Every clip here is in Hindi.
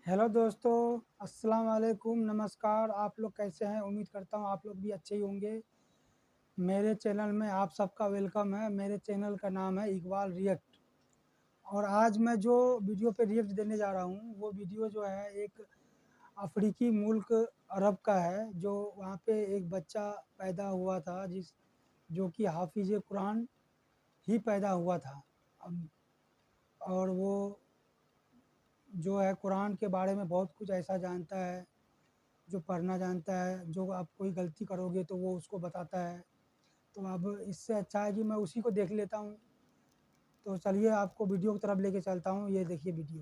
हेलो दोस्तों, अस्सलाम वालेकुम, नमस्कार। आप लोग कैसे हैं? उम्मीद करता हूँ आप लोग भी अच्छे ही होंगे। मेरे चैनल में आप सबका वेलकम है। मेरे चैनल का नाम है इकबाल रिएक्ट। और आज मैं जो वीडियो पे रिएक्ट देने जा रहा हूँ वो वीडियो जो है एक अफ्रीकी मुल्क अरब का है, जो वहाँ पे एक बच्चा पैदा हुआ था जो कि हाफिज़ कुरान ही पैदा हुआ था। अब और वो जो है कुरान के बारे में बहुत कुछ ऐसा जानता है, जो पढ़ना जानता है, जो आप कोई गलती करोगे तो वो उसको बताता है। तो अब इससे अच्छा है कि मैं उसी को देख लेता हूँ। तो चलिए आपको वीडियो की तरफ लेके चलता हूँ। ये देखिए वीडियो।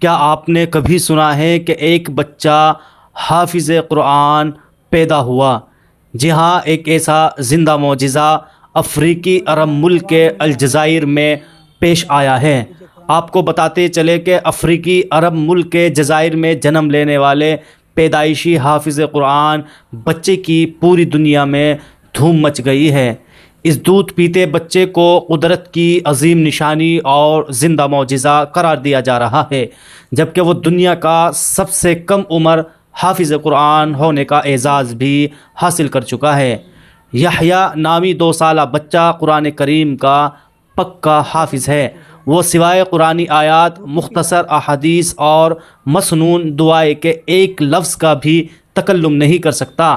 क्या आपने कभी सुना है कि एक बच्चा हाफिज़ कुरान पैदा हुआ? जी हाँ, एक ऐसा ज़िंदा मौजिज़ा अफ्रीकी अरब मुल्क के अलजायर में पेश आया है। आपको बताते चले कि अफ्रीकी अरब मुल्क के जज़ायर में जन्म लेने वाले पैदाइशी हाफिज़ कुरान बच्चे की पूरी दुनिया में धूम मच गई है। इस दूध पीते बच्चे को कुदरत की अजीम निशानी और ज़िंदा मौजिज़ा करार दिया जा रहा है, जबकि वो दुनिया का सबसे कम उम्र हाफिज़ कुरान होने का एज़ाज़ भी हासिल कर चुका है। यहया नामी 2 साला बच्चा कुरान करीम का पक्का हाफिज़ है। वो सिवाय कुरानी आयात, मुख्तसर अहादीस और मसनून दुआए के एक लफ्ज़ का भी तकल्लुम नहीं कर सकता,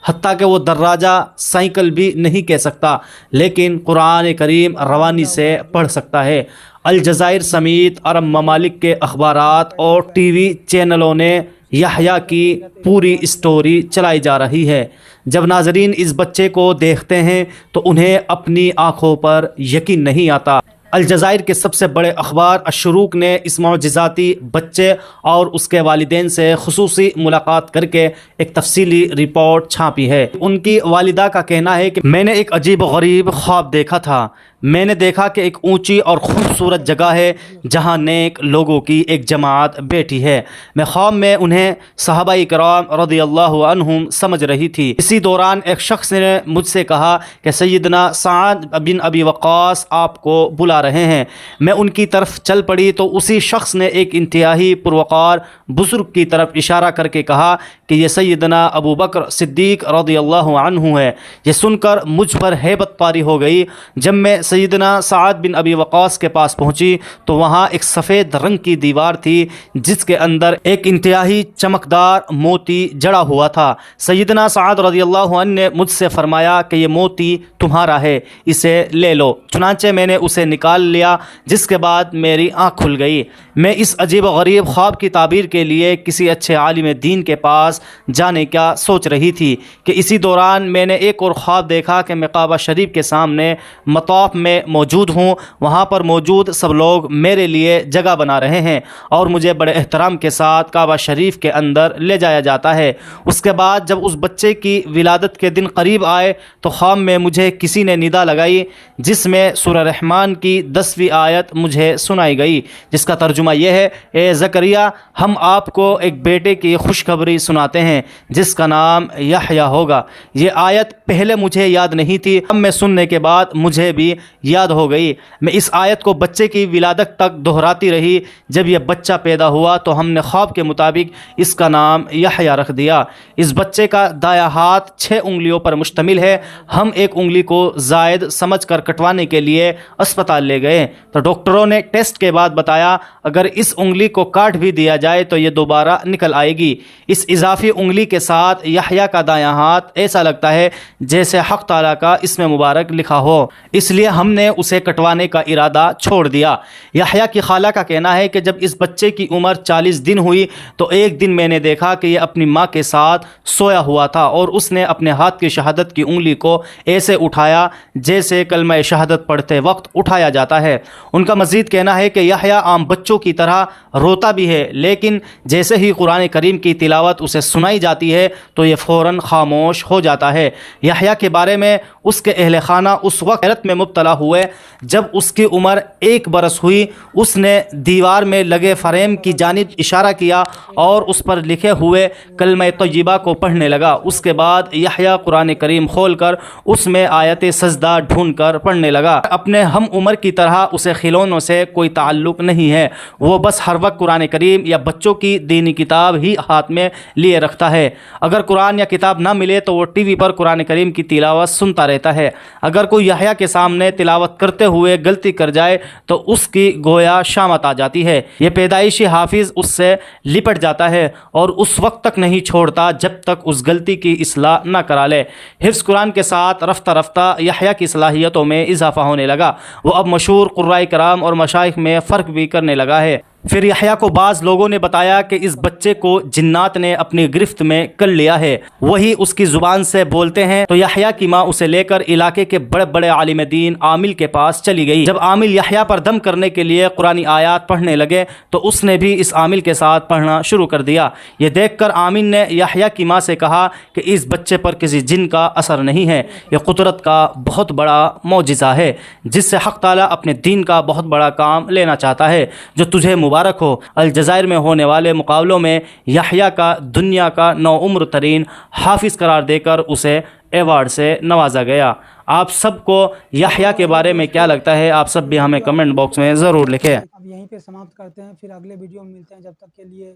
हत्ता कि वो दर्राजा साइकिल भी नहीं कह सकता, लेकिन कुरान करीम रवानी से पढ़ सकता है। अलजायर समेत अरब ममालिक के अखबारात और टीवी चैनलों ने यहया की पूरी स्टोरी चलाई जा रही है। जब नाजरीन इस बच्चे को देखते हैं तो उन्हें अपनी आँखों पर यकीन नहीं आता। अलजायर के सबसे बड़े अखबार अशरूक ने इस मौजिज़ाती बच्चे और उसके वालिदैन से खुसूसी मुलाकात करके एक तफसीली रिपोर्ट छापी है। उनकी वालिदा का कहना है कि मैंने एक अजीब व गरीब ख्वाब देखा था। मैंने देखा कि एक ऊंची और खूबसूरत जगह है जहां नेक लोगों की एक जमात बैठी है। मैं ख्वाब में उन्हें सहाबाई कराम रज़ियल्लाहु अन्हुम समझ रही थी। इसी दौरान एक शख्स ने मुझसे कहा कि सैयदना साद बिन अबी वक़ास आपको बुला रहे हैं। मैं उनकी तरफ चल पड़ी तो उसी शख्स ने एक इंतहाई पुरवकार बुज़ुर्ग की तरफ इशारा करके कहा कि ये सैयदना अबू बकर सिद्दीक़ रज़ियल्लाहु अन्हु है। ये सुनकर मुझ पर हैबत तारी हो गई। जब मैं सैयदना साद बिन अबी वक़ास के पास पहुंची तो वहाँ एक सफ़ेद रंग की दीवार थी जिसके अंदर एक इंतहाई चमकदार मोती जड़ा हुआ था। सैयदना साद रज़ियल्लाहु अन्हु ने मुझसे फरमाया कि ये मोती तुम्हारा है, इसे ले लो। चुनांचे मैंने उसे निकाल लिया, जिसके बाद मेरी आँख खुल गई। मैं इस अजीब व गरीब ख्वाब की ताबीर के लिए किसी अच्छे आलिम दीन के पास जाने का सोच रही थी कि इसी दौरान मैंने एक और ख्वाब देखा कि मैं काबा शरीफ के सामने मताफ में मौजूद हूँ। वहाँ पर मौजूद सब लोग मेरे लिए जगह बना रहे हैं और मुझे बड़े एहतराम के साथ काबा शरीफ के अंदर ले जाया जाता है। उसके बाद जब उस बच्चे की विलादत के दिन करीब आए तो ख्वाब में मुझे किसी ने निदा लगाई, जिसमें सूरह रहमान की 10वीं आयत मुझे सुनाई गई, जिसका तर्जुमा यह है, ए ज़करिया, हम आपको एक बेटे की खुशखबरी सुनाते हैं जिसका नाम यहया होगा। ये आयत पहले मुझे याद नहीं थी, अब मैं सुनने के बाद मुझे भी याद हो गई। मैं इस आयत को बच्चे की विलादत तक दोहराती रही। जब यह बच्चा पैदा हुआ तो हमने ख्वाब के मुताबिक इसका नाम यहया रख दिया। इस बच्चे का दाया हाथ 6 उंगलियों पर मुश्तमिल है। हम एक उंगली को जायद समझकर कटवाने के लिए अस्पताल ले गए तो डॉक्टरों ने टेस्ट के बाद बताया अगर इस उंगली को काट भी दिया जाए तो ये दोबारा निकल आएगी। इस इजाफी उंगली के साथ यहया का दायां हाथ ऐसा लगता है जैसे हक़ ताला का इसमें मुबारक लिखा हो। इसलिए हमने उसे कटवाने का इरादा छोड़ दिया। यहया की खाला का कहना है कि जब इस बच्चे की उम्र 40 दिन हुई तो एक दिन मैंने देखा कि यह अपनी माँ के साथ सोया हुआ था और उसने अपने हाथ की शहादत की उंगली को ऐसे उठाया जैसे कलमा शहादत पढ़ते वक्त उठाया जाता है। उनका मज़ीद कहना है कि यहया आम बच्चों की तरह रोता भी है, लेकिन जैसे ही कुरान करीम की तिलावत उसे सुनाई जाती है तो ये फ़ौरन खामोश हो जाता है। यहया के बारे में उसके अहले खाना उस वक्त हैरत में मुब्तला हुए जब उसकी उम्र 1 बरस हुई। उसने दीवार में लगे फ्रेम की जानिब इशारा किया और उस पर लिखे हुए कलमा तय्यबा को पढ़ने लगा। उसके बाद यहया कुरान करीम खोलकर उसमें आयत सजदा ढूंढकर पढ़ने लगा। अपने हम उम्र की तरह उसे खिलौनों से कोई ताल्लुक़ नहीं है, वो बस हर वक्त कुरान करीम या बच्चों की दीनी किताब ही हाथ में लिए रखता है। अगर कुरान या किताब ना मिले तो वो टीवी पर कुरान करीम की तिलावत सुनता रहता है। अगर कोई यहया के सामने तिलावत करते हुए गलती कर जाए तो उसकी गोया शामत आ जाती है। ये पैदाइशी हाफिज़ उससे लिपट जाता है और उस वक्त तक नहीं छोड़ता जब तक उस गलती की इस्लाह न करा ले। हिफ्ज़ कुरान के साथ रफ्ता रफ्ता यहया की सलाहियतों में इजाफ़ा होने लगा। वो अब मशहूर क़ुर्राए कराम और मशाइख में फ़र्क भी करने लगा है। फिर यहया को बाज़ लोगों ने बताया कि इस बच्चे को जिन्नात ने अपनी गिरफ्त में कर लिया है, वही उसकी ज़ुबान से बोलते हैं। तो यहया की माँ उसे लेकर इलाके के बड़े बड़े आलिम दीन आमिल के पास चली गई। जब आमिल यहया पर दम करने के लिए कुरानी आयात पढ़ने लगे तो उसने भी इस आमिल के साथ पढ़ना शुरू कर दिया। ये देखकर आमिल ने यहया की माँ से कहा कि इस बच्चे पर किसी जिन का असर नहीं है, यह कुदरत का बहुत बड़ा मौजिज़ा है जिससे हक़ ताला अपने दीन का बहुत बड़ा काम लेना चाहता है। जो तुझे मुबारक हो। अलजज़ायर में होने वाले मुकाबलों में यहया का दुनिया का नौउम्र तरीन हाफिज़ करार देकर उसे एवार्ड से नवाजा गया। आप सबको यहया के बारे में क्या लगता है, आप सब भी हमें कमेंट बॉक्स में ज़रूर लिखें। अब यहीं पे समाप्त करते हैं, फिर अगले वीडियो में मिलते हैं। जब तक के लिए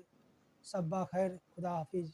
सब खैर, खुदा हाफिज़।